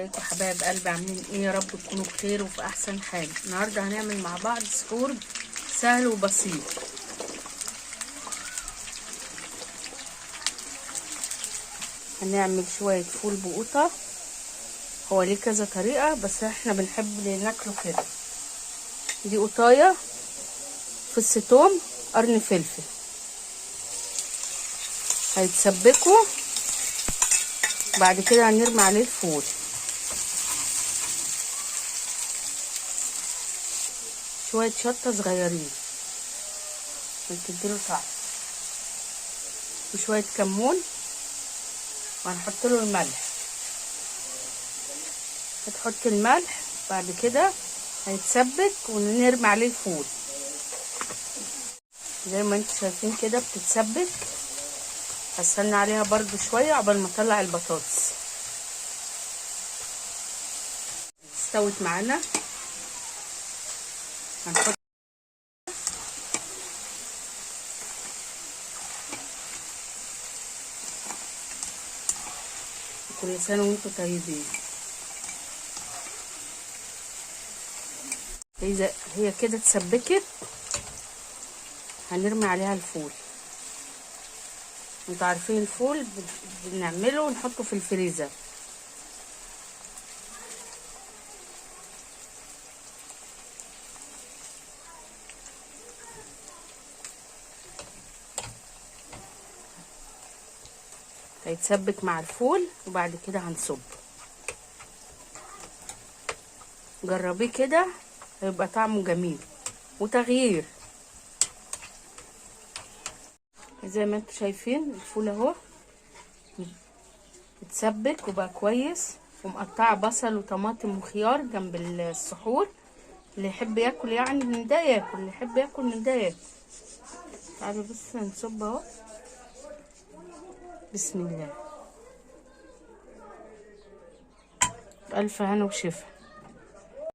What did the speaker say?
ازيكم حبايب قلبي؟ عاملين ايه؟ يا رب تكونوا بخير وفي احسن حال. النهارده هنعمل مع بعض سحور سهل وبسيط. هنعمل شويه فول بقوطه. هو ليه كذا طريقه بس احنا بنحب ناكله كده. دي قطايه، فص توم، قرن فلفل، هيتسبكوا. بعد كده هنرمي عليه الفول، شويه شطه صغيرين عشان تديله طعم، وشويه كمون، وهنحط له الملح. هتحط الملح، بعد كده هيتسبك ونرمي عليه الفول زي ما انتوا شايفين كده بتتسبك. هستنى عليها برضو شويه عقبال ما اطلع البطاطس. استوت معانا، هنحط كل سنه وانتوا طيبين. هي كده اتسبكت، هنرمي عليها الفول. انتوا عارفين الفول بنعمله ونحطه في الفريزر. هيتسبك مع الفول وبعد كده هنصب. جربيه كده، هيبقى طعمه جميل وتغيير. زي ما انتوا شايفين الفول اهو اتسبك وبقى كويس، ومقطعه بصل وطماطم وخيار جنب السحور. اللي يحب ياكل يعني من ده ياكل، اللي يحب ياكل من ده ياكل. تعالوا بس نصب اهو. بسم الله، بألف هنا وشفا.